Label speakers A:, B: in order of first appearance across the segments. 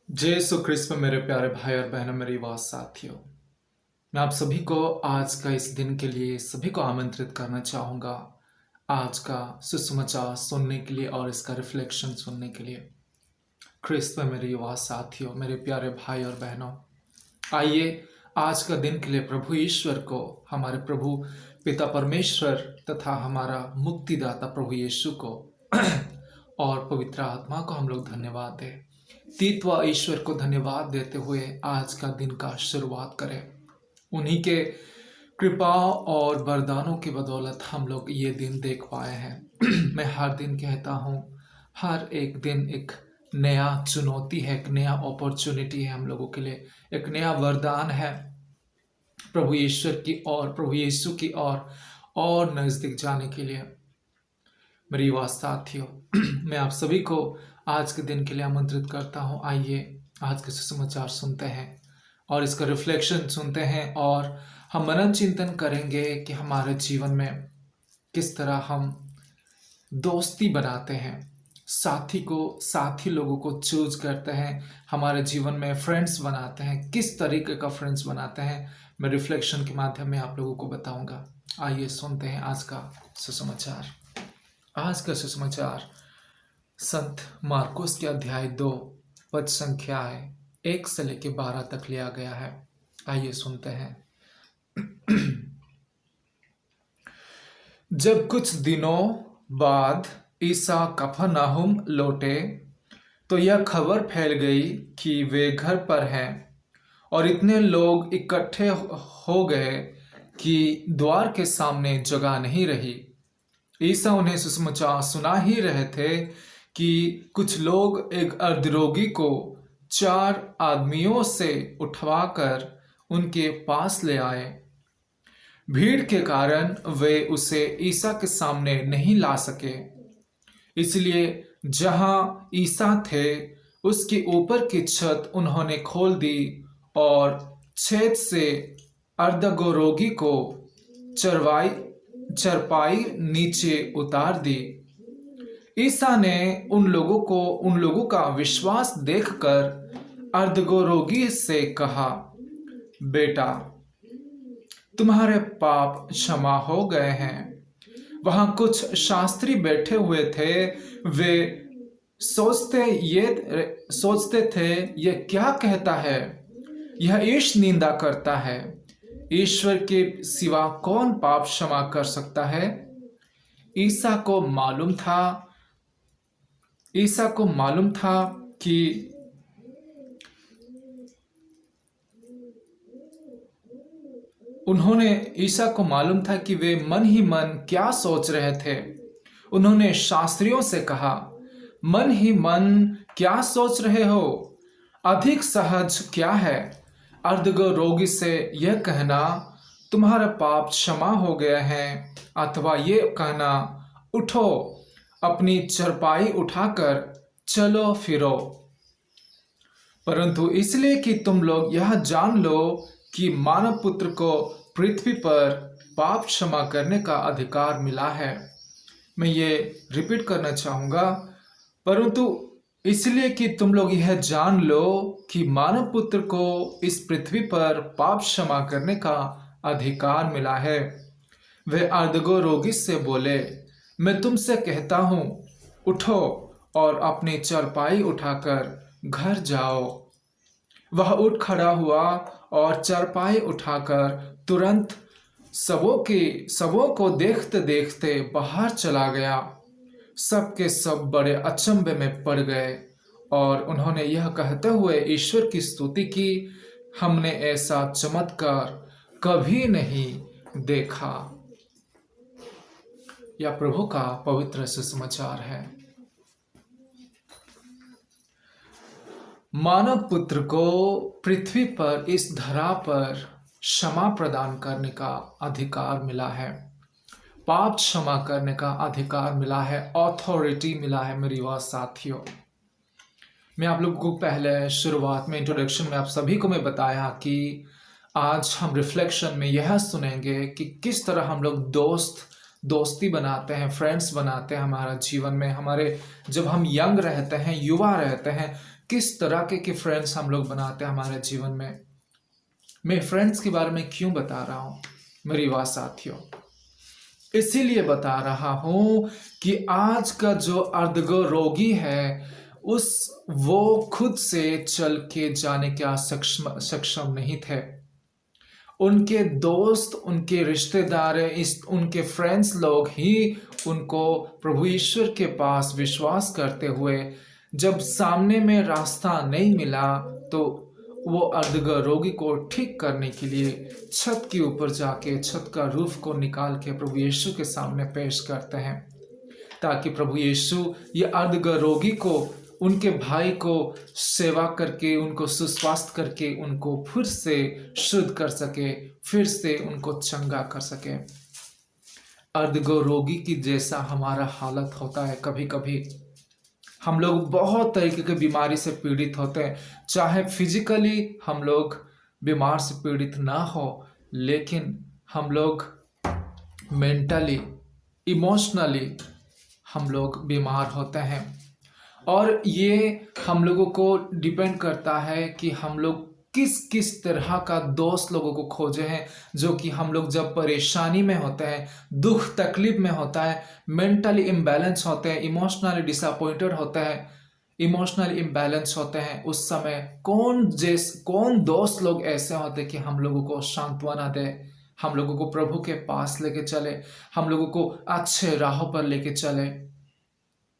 A: जय यीशु क्रिस्त में मेरे प्यारे भाई और बहनों, मेरी आवाज साथियों, मैं आप सभी को आज का इस दिन के लिए सभी को आमंत्रित करना चाहूँगा आज का सुसमाचार सुनने के लिए और इसका रिफ्लेक्शन सुनने के लिए। क्रिस्त में मेरी आवाज साथियों, मेरे प्यारे भाई और बहनों, आइए आज का दिन के लिए प्रभु ईश्वर को, हमारे प्रभु पिता परमेश्वर तथा हमारा मुक्तिदाता प्रभु यीशु को और पवित्र आत्मा को हम लोग धन्यवाद दें। तीतवा ईश्वर को धन्यवाद देते हुए आज का दिन का शुरुआत करें। उन्हीं के कृपा और वरदानों की बदौलत हम लोग ये दिन देख पाए हैं। मैं हर दिन कहता हूँ, हर एक दिन एक नया चुनौती है, एक नया अपॉर्चुनिटी है हम लोगों के लिए, एक नया वरदान है प्रभु ईश्वर की और प्रभु यीशु की और नजदीक जाने के लिए। मेरी आवाज साथियों, मैं आप सभी को आज के दिन के लिए आमंत्रित करता हूं। आइए आज के सुसमाचार सुनते हैं और इसका रिफ्लेक्शन सुनते हैं और हम मनन चिंतन करेंगे कि हमारे जीवन में किस तरह हम दोस्ती बनाते हैं, साथी लोगों को चूज करते हैं, हमारे जीवन में फ्रेंड्स बनाते हैं, किस तरीके का फ्रेंड्स बनाते हैं। मैं रिफ्लेक्शन के माध्यम में आप लोगों को बताऊंगा। आइए सुनते हैं आज का सुसमाचार। आज का सुसमाचार संत मार्कुस के अध्याय 2 पद संख्या 1 से लेकर 12 तक लिया गया है। आइए सुनते हैं। जब कुछ दिनों बाद ईसा कफरनहूम लौटे तो यह खबर फैल गई कि वे घर पर हैं, और इतने लोग इकट्ठे हो गए कि द्वार के सामने जगह नहीं रही। ईसा उन्हें सुसमाचार सुना ही रहे थे कि कुछ लोग एक अर्धरोगी को 4 आदमियों से उठवाकर उनके पास ले आए। भीड़ के कारण वे उसे ईसा के सामने नहीं ला सके, इसलिए जहां ईसा थे उसके ऊपर की छत उन्होंने खोल दी और छेद से अर्धरोगी को चरपाई नीचे उतार दी। ईसा ने उन लोगों का विश्वास देखकर अर्धरोगी से कहा, बेटा, तुम्हारे पाप क्षमा हो गए हैं। वहां कुछ शास्त्री बैठे हुए थे। वे सोचते थे, यह क्या कहता है? यह ईश निंदा करता है। ईश्वर के सिवा कौन पाप क्षमा कर सकता है? ईसा को मालूम था कि वे मन ही मन क्या सोच रहे थे। उन्होंने शास्त्रियों से कहा, मन ही मन क्या सोच रहे हो? अधिक सहज क्या है, अर्धरोगी से यह कहना, तुम्हारा पाप क्षमा हो गए हैं, अथवा ये कहना, उठो, अपनी चरपाई उठाकर चलो फिरो? परंतु इसलिए कि तुम लोग यह जान लो कि मानव पुत्र को पृथ्वी पर पाप क्षमा करने का अधिकार मिला है। मैं ये रिपीट करना चाहूंगा, परंतु इसलिए कि तुम लोग यह जान लो कि मानव पुत्र को इस पृथ्वी पर पाप क्षमा करने का अधिकार मिला है। वे अर्धरोगी से बोले, मैं तुमसे कहता हूं, उठो और अपनी चरपाई उठाकर घर जाओ। वह उठ खड़ा हुआ और चरपाई उठाकर तुरंत सबों को देखते देखते बाहर चला गया। सब के सब बड़े अचंभे में पड़ गए और उन्होंने यह कहते हुए ईश्वर की स्तुति की, हमने ऐसा चमत्कार कभी नहीं देखा। यह प्रभु का पवित्र सुसमाचार है। मानव पुत्र को पृथ्वी पर, इस धरा पर क्षमा प्रदान करने का अधिकार मिला है, पाप क्षमा करने का अधिकार मिला है, ऑथोरिटी मिला है। मेरी आवाज साथियों, मैं आप लोगों को पहले शुरुआत में इंट्रोडक्शन में आप सभी को मैं बताया कि आज हम रिफ्लेक्शन में यह सुनेंगे कि किस तरह हम लोग दोस्त दोस्ती बनाते हैं, फ्रेंड्स बनाते हैं हमारा जीवन में। हमारे जब हम यंग रहते हैं, युवा रहते हैं, किस तरह के फ्रेंड्स हम लोग बनाते हैं हमारे जीवन में। मैं फ्रेंड्स के बारे में क्यों बता रहा हूँ मेरी युवा साथियों? इसीलिए बता रहा हूं कि आज का जो अर्धरोगी है वो खुद से चल के जाने का सक्षम नहीं थे। उनके दोस्त, उनके रिश्तेदार, उनके फ्रेंड्स लोग ही उनको प्रभु ईश्वर के पास विश्वास करते हुए, जब सामने में रास्ता नहीं मिला तो वो अर्धरोगी को ठीक करने के लिए छत के ऊपर जाके छत का रूफ को निकाल के प्रभु यीशु के सामने पेश करते हैं, ताकि प्रभु यीशु ये अर्धरोगी को, उनके भाई को सेवा करके, उनको सुस्वास्थ्य करके, उनको फिर से शुद्ध कर सके, फिर से उनको चंगा कर सके। अर्धरोगी की जैसा हमारा हालत होता है। कभी कभी हम लोग बहुत तरीके की बीमारी से पीड़ित होते हैं, चाहे फिजिकली हम लोग बीमार से पीड़ित ना हो, लेकिन हम लोग मेंटली, इमोशनली हम लोग बीमार होते हैं। और ये हम लोगों को डिपेंड करता है कि हम लोग किस किस तरह का दोस्त लोगों को खोजे हैं, जो कि हम लोग जब परेशानी में होते हैं, दुख तकलीफ में होता है, मेंटली इम्बैलेंस होते हैं, इमोशनली डिसअपॉइंटेड होते हैं, इमोशनली इम्बैलेंस होते हैं, उस समय कौन दोस्त लोग ऐसे होते हैं कि हम लोगों को सांत्वना दे, हम लोगों को प्रभु के पास लेके चले, हम लोगों को अच्छे राहों पर लेके चले।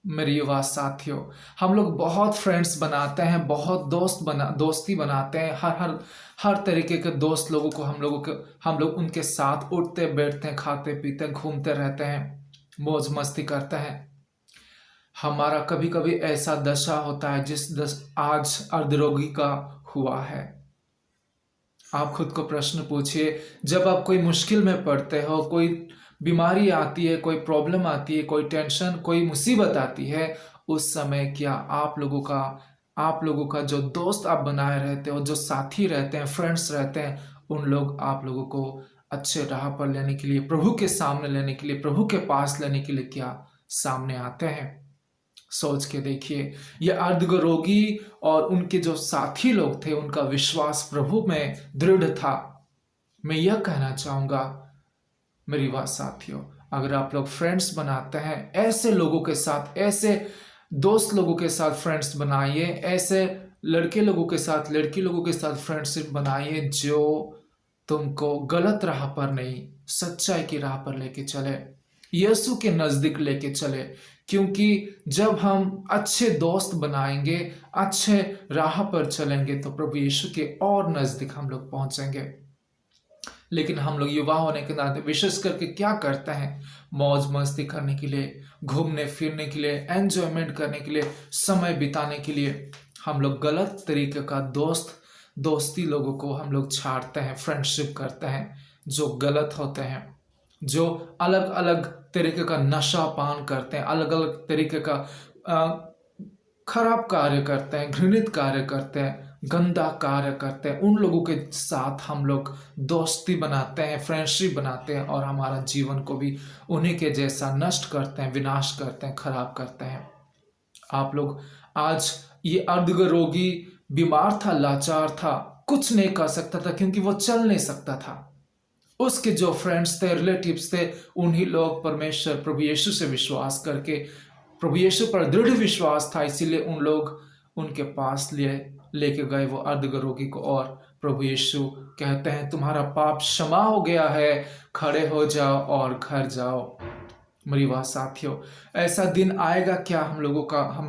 A: मेरी युवा साथियों, हम लोग बहुत फ्रेंड्स बनाते हैं, बहुत दोस्ती बनाते हैं। हर तरीके के दोस्त लोगों को हम लोग उनके साथ उठते बैठते हैं, खाते पीते हैं, घूमते रहते हैं, मौज मस्ती करते हैं। हमारा कभी कभी ऐसा दशा होता है आज अर्धरोगी का हुआ है। आप खुद को प्रश्न पूछिए, जब आप कोई मुश्किल में पड़ते हो, कोई बीमारी आती है, कोई प्रॉब्लम आती है, कोई टेंशन, कोई मुसीबत आती है, उस समय क्या आप लोगों का जो दोस्त आप बनाए रहते हो, जो साथी रहते हैं, फ्रेंड्स रहते हैं, उन लोग आप लोगों को अच्छे राह पर लेने के लिए, प्रभु के सामने लेने के लिए, प्रभु के पास लेने के लिए क्या सामने आते हैं? सोच के देखिए। ये अर्धरोगी और उनके जो साथी लोग थे, उनका विश्वास प्रभु में दृढ़ था। मैं यह कहना चाहूंगा मेरी बात साथियों, अगर आप लोग फ्रेंड्स बनाते हैं, ऐसे लोगों के साथ, ऐसे दोस्त लोगों के साथ फ्रेंड्स बनाइए, ऐसे लड़के लोगों के साथ, लड़की लोगों के साथ फ्रेंडशिप बनाइए जो तुमको गलत राह पर नहीं, सच्चाई की राह पर लेके चले, यीशु के नजदीक लेके चले। क्योंकि जब हम अच्छे दोस्त बनाएंगे, अच्छे राह पर चलेंगे, तो प्रभु यीशु के और नजदीक हम लोग पहुंचेंगे। लेकिन हम लोग युवा होने के नाते विशेष करके क्या करते हैं? मौज मस्ती करने के लिए, घूमने फिरने के लिए, एंजॉयमेंट करने के लिए, समय बिताने के लिए हम लोग गलत तरीके का दोस्ती लोगों को हम लोग छाड़ते हैं, फ्रेंडशिप करते हैं जो गलत होते हैं, जो अलग अलग तरीके का नशा पान करते हैं, अलग अलग तरीके का खराब कार्य करते हैं, घृणित कार्य करते हैं, गंदा कार्य करते हैं। उन लोगों के साथ हम लोग दोस्ती बनाते हैं, फ्रेंडशिप बनाते हैं, और हमारा जीवन को भी उन्हीं के जैसा नष्ट करते हैं, विनाश करते हैं, खराब करते हैं। आप लोग आज ये अर्धरोगी बीमार था, लाचार था, कुछ नहीं कर सकता था क्योंकि वो चल नहीं सकता था। उसके जो फ्रेंड्स थे, रिलेटिव्स थे, उन्हीं लोग परमेश्वर प्रभु यीशु से विश्वास करके, प्रभु यीशु पर दृढ़ विश्वास था, इसीलिए उन लोग उनके पास लेके गए वो अर्धरोगी को, और प्रभु यीशु कहते हैं तुम्हारा पाप क्षमा हो गया है, खड़े हो जाओ और घर जाओ। मेरी बात साथियों, ऐसा दिन आएगा क्या हम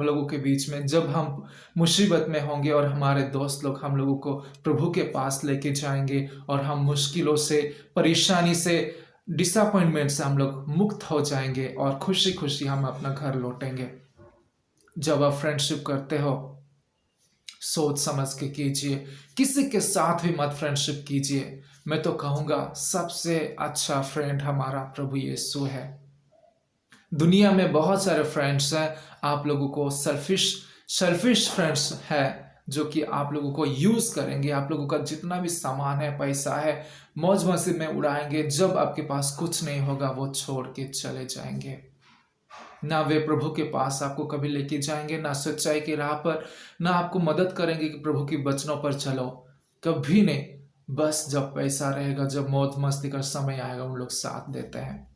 A: लोगों के बीच में, जब हम मुसीबत में होंगे और हमारे दोस्त लोग हम लोगों को प्रभु के पास लेके जाएंगे, और हम मुश्किलों से, परेशानी से, डिसअपॉइंटमेंट से हम लोग मुक्त हो जाएंगे, और खुशी खुशी हम अपना घर लौटेंगे। जब आप फ्रेंडशिप करते हो, सोच समझ के कीजिए, किसी के साथ भी मत फ्रेंडशिप कीजिए। मैं तो कहूँगा सबसे अच्छा फ्रेंड हमारा प्रभु यीशु है। दुनिया में बहुत सारे फ्रेंड्स हैं, आप लोगों को सेल्फिश फ्रेंड्स है, जो कि आप लोगों को यूज़ करेंगे। आप लोगों का जितना भी सामान है, पैसा है, मौज-मस्ती में उड़ाएँगे। जब आपके पास कुछ नहीं होगा, वो छोड़ के चले जाएँगे। ना वे प्रभु के पास आपको कभी लेके जाएँगे, ना सच्चाई की राह पर, ना आपको मदद करेंगे कि प्रभु के वचनों पर चलो, कभी नहीं। बस जब पैसा रहेगा, जब मौज-मस्ती का समय आएगा, उन लोग साथ देते हैं।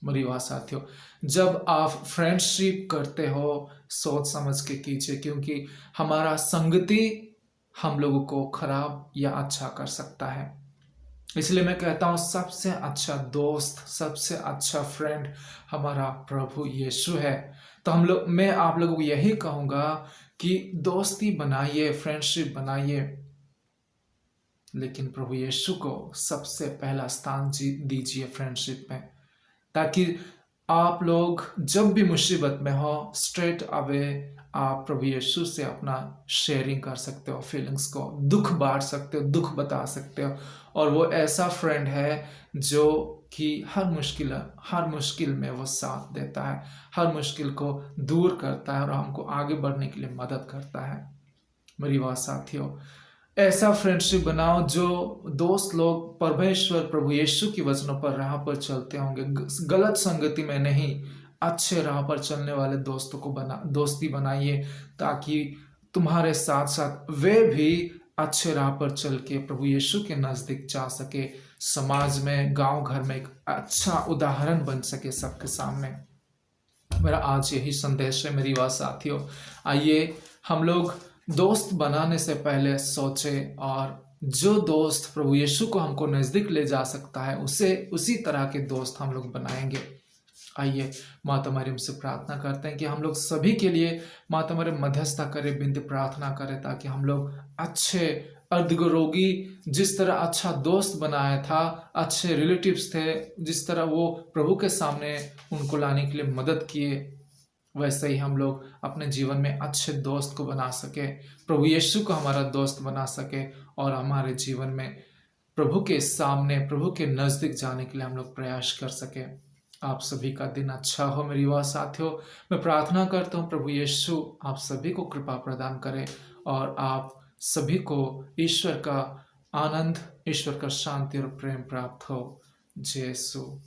A: मेरी बात साथियों, जब आप फ्रेंडशिप करते हो, सोच समझ के कीजिए, क्योंकि हमारा संगति हम लोगों को खराब या अच्छा कर सकता है। इसलिए मैं कहता हूँ सबसे अच्छा दोस्त, सबसे अच्छा फ्रेंड हमारा प्रभु यीशु है। तो मैं आप लोगों को यही कहूँगा कि दोस्ती बनाइए, फ्रेंडशिप बनाइए, लेकिन प्रभु यीशु को सबसे पहला स्थान दीजिए फ्रेंडशिप में, ताकि आप लोग जब भी मुसीबत में हो, स्ट्रेट अवे आप प्रभु यीशु से अपना शेयरिंग कर सकते हो, फीलिंग्स को दुख बांट सकते हो, दुख बता सकते हो। और वो ऐसा फ्रेंड है जो कि हर मुश्किल में वो साथ देता है, हर मुश्किल को दूर करता है और हमको आगे बढ़ने के लिए मदद करता है। मेरी बात साथियों, ऐसा फ्रेंडशिप बनाओ जो दोस्त लोग परमेश्वर प्रभु यीशु की वचनों पर राह पर चलते होंगे, गलत संगति में नहीं, अच्छे राह पर चलने वाले दोस्तों को दोस्ती बनाइए, ताकि तुम्हारे साथ साथ वे भी अच्छे राह पर चल के प्रभु यीशु के नजदीक जा सके, समाज में, गांव घर में एक अच्छा उदाहरण बन सके सबके सामने। मेरा आज यही संदेश है मेरी बात साथियों। आइए हम लोग दोस्त बनाने से पहले सोचें, और जो दोस्त प्रभु यीशु को हमको नज़दीक ले जा सकता है, उसे उसी तरह के दोस्त हम लोग बनाएंगे। आइए माता मरियम से प्रार्थना करते हैं कि हम लोग सभी के लिए माता मरियम मध्यस्थता करे, बिनती प्रार्थना करें, ताकि हम लोग अच्छे अर्धरोगी, जिस तरह अच्छा दोस्त बनाया था, अच्छे रिलेटिव्स थे, जिस तरह वो प्रभु के सामने उनको लाने के लिए मदद किए, वैसे ही हम लोग अपने जीवन में अच्छे दोस्त को बना सके, प्रभु यीशु को हमारा दोस्त बना सके, और हमारे जीवन में प्रभु के सामने, प्रभु के नज़दीक जाने के लिए हम लोग प्रयास कर सके। आप सभी का दिन अच्छा हो मेरी युवा साथियों। मैं प्रार्थना करता हूँ प्रभु यीशु आप सभी को कृपा प्रदान करें, और आप सभी को ईश्वर का आनंद, ईश्वर का शांति और प्रेम प्राप्त हो। जय यीशु।